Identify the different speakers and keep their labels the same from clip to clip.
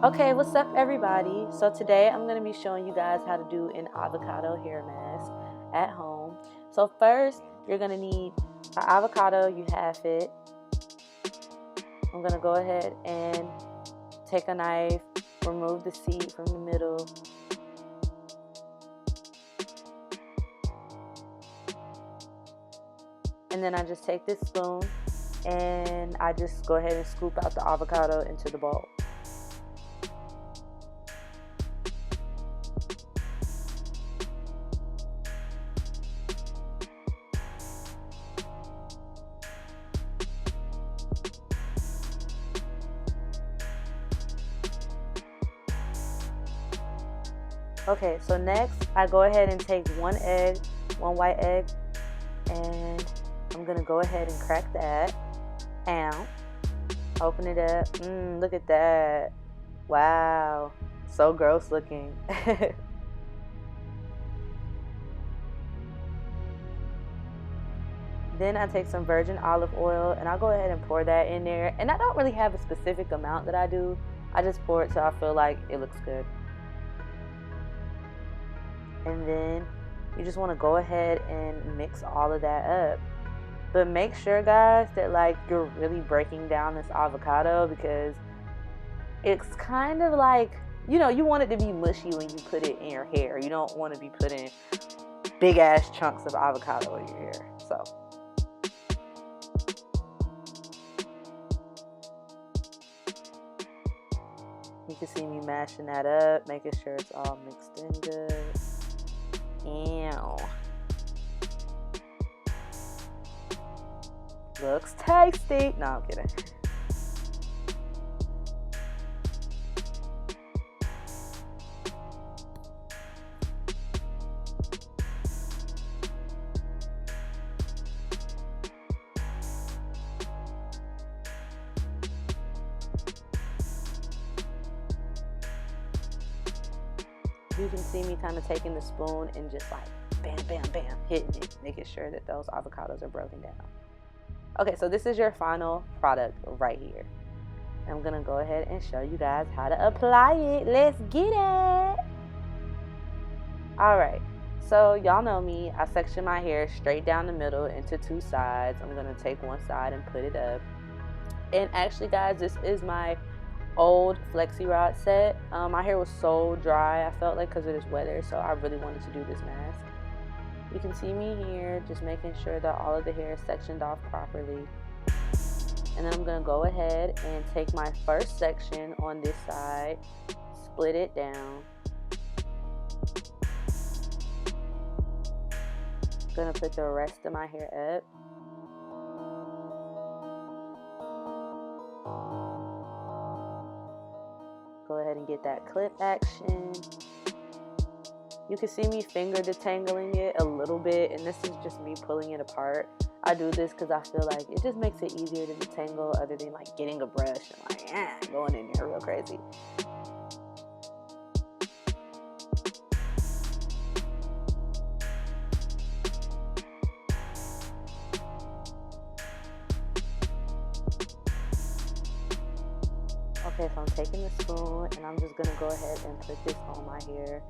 Speaker 1: Okay, what's up everybody? So today I'm going to be showing you guys how to do an avocado hair mask at home. So first, you're going to need an avocado, you have it. I'm going to go ahead and take a knife, remove the seed from the middle. And then I just take this spoon and I just go ahead and scoop out the avocado into the bowl. Okay, so next I go ahead and take one white egg, and I'm gonna go ahead and crack that out. Open it up. Look at that. Wow, so gross looking. Then I take some virgin olive oil and I'll go ahead and pour that in there. And I don't really have a specific amount that I do. I just pour it till I feel like it looks good. And then you just want to go ahead and mix all of that up. But make sure, guys, that like you're really breaking down this avocado, because it's kind of like, you know, you want it to be mushy when you put it in your hair. You don't want to be putting big ass chunks of avocado in your hair. So you can see me mashing that up, making sure it's all mixed in good. Ew. Looks tasty. No, I'm kidding. You can see me kind of taking the spoon and just like bam, bam, bam, hitting it, making sure that those avocados are broken down. Okay, so this is your final product right here. I'm gonna go ahead and show you guys how to apply it. Let's get it. All right, so y'all know me. I section my hair straight down the middle into two sides. I'm gonna take one side and put it up. And actually, guys, this is my old flexi rod set. My hair was so dry, I felt like, because it is weather, so I really wanted to do this mask. You can see me here just making sure that all of the hair is sectioned off properly. And then I'm going to go ahead and take my first section on this side, split it down. Going to put the rest of my hair up. Go ahead and get that clip action. You can see me finger detangling it a little bit, and this is just me pulling it apart. I do this because I feel like it just makes it easier to detangle, other than like getting a brush and like going in there real crazy. Okay, so I'm taking the spoon and I'm just gonna go ahead and put this on my hair.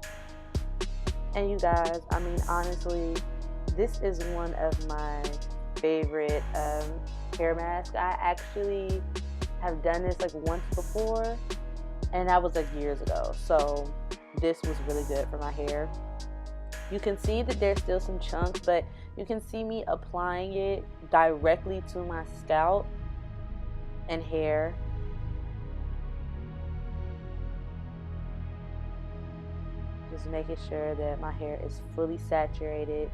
Speaker 1: And you guys, I mean, honestly, this is one of my favorite hair masks. I actually have done this like once before, and that was like years ago. So this was really good for my hair. You can see that there's still some chunks, but you can see me applying it directly to my scalp and hair. Just making sure that my hair is fully saturated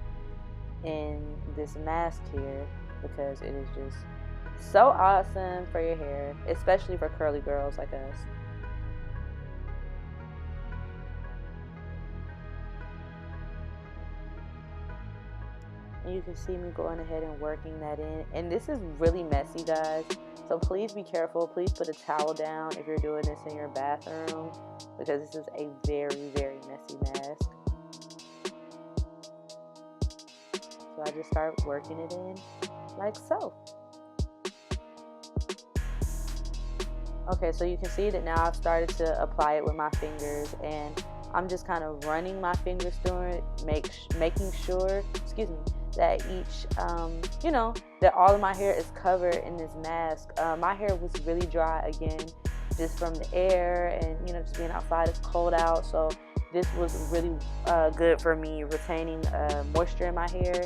Speaker 1: in this mask here, because it is just so awesome for your hair, especially for curly girls like us. And you can see me going ahead and working that in. And this is really messy, guys. So please be careful. Please put a towel down if you're doing this in your bathroom, because this is a very, very messy mask. So I just start working it in like so. Okay, so you can see that now I've started to apply it with my fingers, and I'm just kind of running my fingers through it, making sure, excuse me, that each, that all of my hair is covered in this mask. My hair was really dry again, just from the air and, just being outside. It's cold out, so this was really good for me retaining moisture in my hair,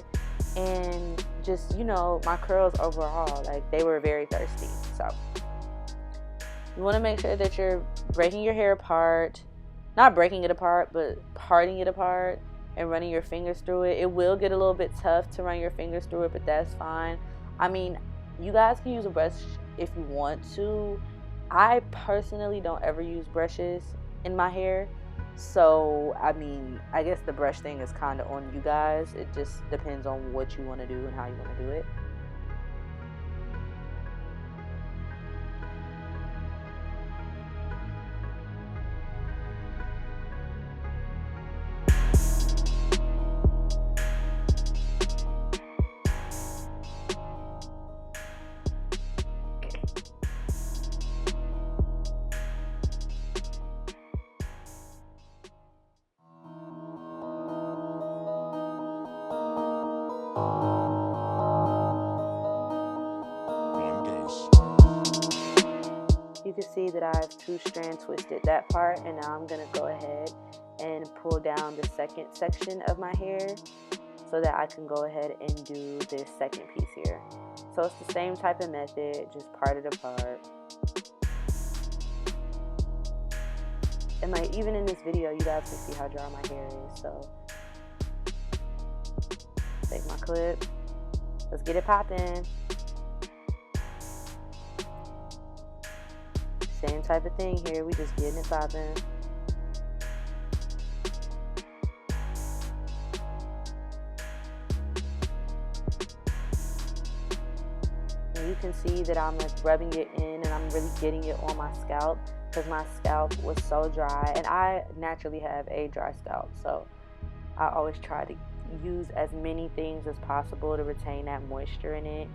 Speaker 1: and just, my curls overall, like they were very thirsty. So you want to make sure that you're breaking your hair apart, not breaking it apart, but parting it apart and running your fingers through it. It will get a little bit tough to run your fingers through it, but that's fine. I mean, you guys can use a brush if you want to. I personally don't ever use brushes in my hair. So, I mean, I guess the brush thing is kind of on you guys. It just depends on what you want to do and how you want to do it. You can see that I've 2-strand twisted that part, and now I'm going to go ahead and pull down the second section of my hair so that I can go ahead and do this second piece here. So it's the same type of method, just part it apart. And like even in this video, you guys can see how dry my hair is. So take my clip, let's get it popping. Same type of thing here, we just getting it popping. And you can see that I'm like rubbing it in, and I'm really getting it on my scalp because my scalp was so dry, and I naturally have a dry scalp, so I always try to use as many things as possible to retain that moisture in it.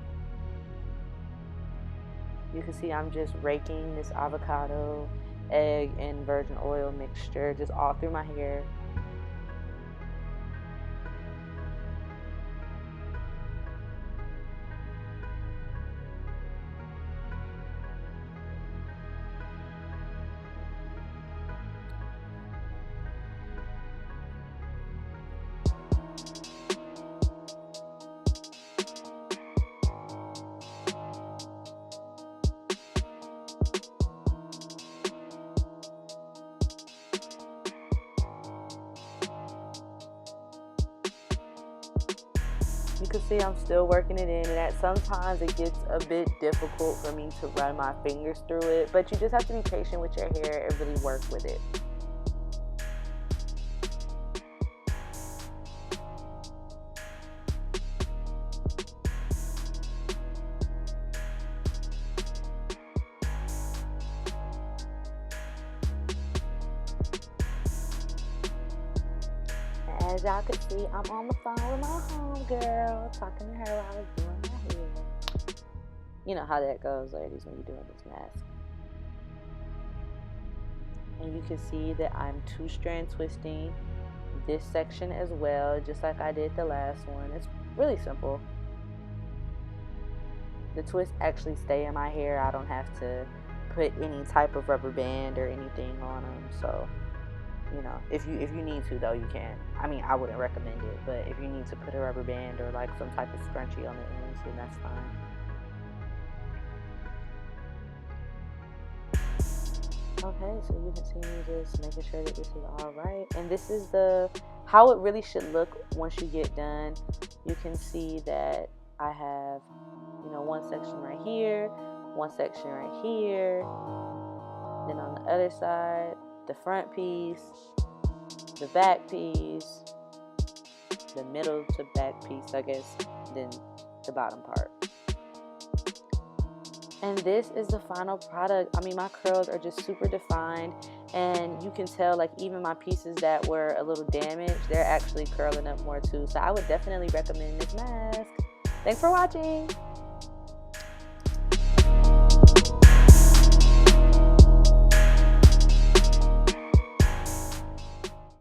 Speaker 1: You can see I'm just raking this avocado, egg, and virgin oil mixture just all through my hair. You can see I'm still working it in, and at sometimes it gets a bit difficult for me to run my fingers through it, but you just have to be patient with your hair and really work with it. As y'all can see, I'm on the phone with my homegirl, talking to her while I was doing my hair. You know how that goes, ladies, when you're doing this mask. And you can see that I'm 2-strand twisting this section as well, just like I did the last one. It's really simple. The twists actually stay in my hair. I don't have to put any type of rubber band or anything on them, so if you need to, though, you can. I mean, I wouldn't recommend it, but if you need to put a rubber band or like some type of scrunchie on the ends, then that's fine. Okay, so you can see me just making sure that this is all right, and this is how it really should look once you get done. You can see that I have one section right here, one section right here, then on the other side the front piece, the back piece, the middle to back piece, I guess, then the bottom part. And this is the final product. I mean, my curls are just super defined, and you can tell, like, even my pieces that were a little damaged, they're actually curling up more too. So I would definitely recommend this mask. Thanks for watching.